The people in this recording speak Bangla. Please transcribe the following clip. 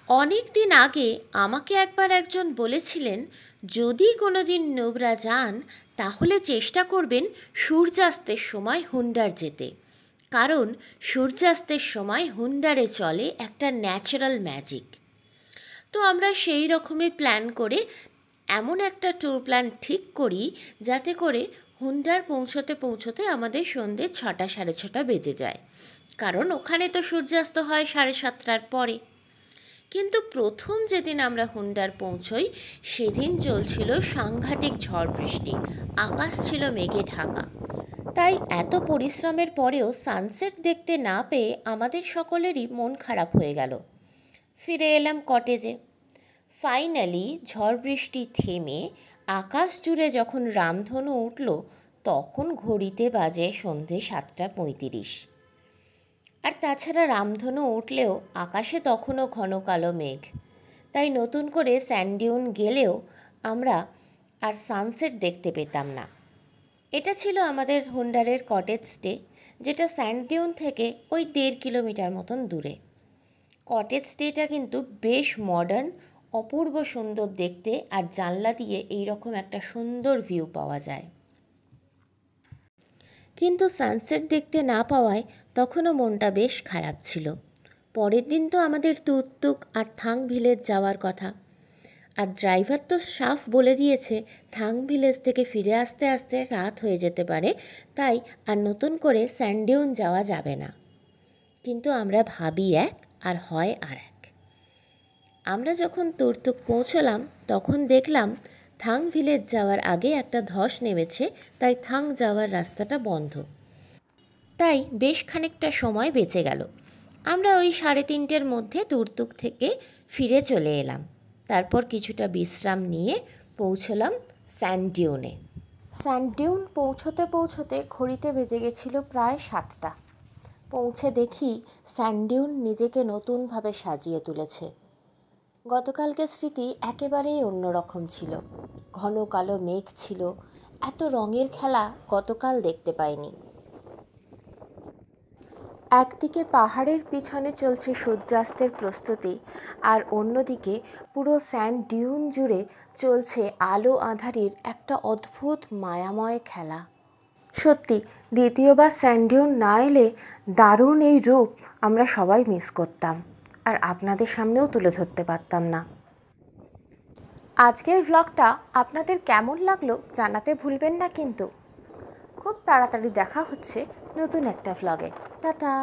অনেক দিন আগে আমাকে একবার একজন বলেছিলেন, যদি কোনো দিন নোবরা যান তাহলে চেষ্টা করবেন সূর্যাস্তের সময় হুন্ডার যেতে। কারণ সূর্যাস্তের সময় হুন্ডারে চলে একটা ন্যাচারাল ম্যাজিক। তো আমরা সেই রকমই প্ল্যান করে এমন একটা ট্যুর প্ল্যান ঠিক করি যাতে করে হুন্ডার পৌঁছতে পৌঁছতে আমাদের সন্ধ্যে 6টা 6:30 বেজে যায়। কারণ ওখানে তো সূর্যাস্ত হয় 7:30টার পরে। কিন্তু প্রথম যেদিন আমরা হুন্ডার পৌঁছই সেদিন চলছিল সাংঘাতিক ঝড় বৃষ্টি, আকাশ ছিল মেঘে ঢাকা। তাই এত পরিশ্রমের পরেও সানসেট দেখতে না পেয়ে আমাদের সকলেরই মন খারাপ হয়ে গেল। ফিরে এলাম কটেজে। ফাইনালি ঝড় বৃষ্টি থেমে আকাশ জুড়ে যখন রামধনু উঠল, তখন ঘড়িতে বাজে সন্ধে 7:35। আর তাছাড়া রামধনু উঠলেও আকাশে তখনও ঘন কালো মেঘ। তাই নতুন করে স্যান্ড-ডিউন গেলেও আমরা আর সানসেট দেখতে পেতাম না। এটা ছিল আমাদের হুন্ডারের কটেজ স্টে, যেটা স্যান্ড-ডিউন থেকে ওই 1.5 কিলোমিটার মতন দূরে। কটেজ স্টেটা কিন্তু বেশ মডার্ন, অপূর্ব সুন্দর দেখতে, আর জানলা দিয়ে এইরকম একটা সুন্দর ভিউ পাওয়া যায়। কিন্তু সানসেট দেখতে না পাওয়ায় তখনও মনটা বেশ খারাপ ছিল। পরের দিন তো আমাদের তুকতুক আর থাং ভিলেজ যাওয়ার কথা, আর ড্রাইভার তো সাফ বলে দিয়েছে থাং ভিলেজ থেকে ফিরে আসতে আসতে রাত হয়ে যেতে পারে, তাই আর নতুন করে স্যান্ড-ডিউন যাওয়া যাবে না। কিন্তু আমরা ভাবি এক আর হয় আর এক। আমরা যখন তুর্তুক পৌঁছলাম তখন দেখলাম থাং ভিলেজ যাওয়ার আগে একটা ধস নেমেছে, তাই থাং যাওয়ার রাস্তাটা বন্ধ। তাই বেশ খানিকটা সময় বেঁচে গেল। আমরা ওই 3:30-র মধ্যে তুর্তুক থেকে ফিরে চলে এলাম। তারপর কিছুটা বিশ্রাম নিয়ে পৌঁছলাম স্যান্ড-ডিউনে। স্যান্ড-ডিউন পৌঁছতে পৌঁছতে ঘড়িতে বেজে গেছিল প্রায় 7টা। পৌঁছে দেখি স্যান্ড-ডিউন নিজেকে নতুনভাবে সাজিয়ে তুলেছে। গতকালকে স্মৃতি একেবারেই অন্যরকম ছিল। ঘন কালো মেঘ ছিল, এত রঙের খেলা গতকাল দেখতে পাইনি। একদিকে পাহাড়ের পিছনে চলছে সূর্যাস্তের প্রস্তুতি, আর অন্যদিকে পুরো স্যান্ড-ডিউন জুড়ে চলছে আলো আঁধারির একটা অদ্ভুত মায়াময় খেলা। সত্যি দ্বিতীয়বার স্যান্ড-ডিউন না এলে দারুণ এই রূপ আমরা সবাই মিস করতাম, আর আপনাদের সামনেও তুলে ধরতে পারতাম না। আজকের ভ্লগটা আপনাদের কেমন লাগলো জানাতে ভুলবেন না কিন্তু। খুব তাড়াতাড়ি দেখা হচ্ছে নতুন একটা ভ্লগে। টাটা।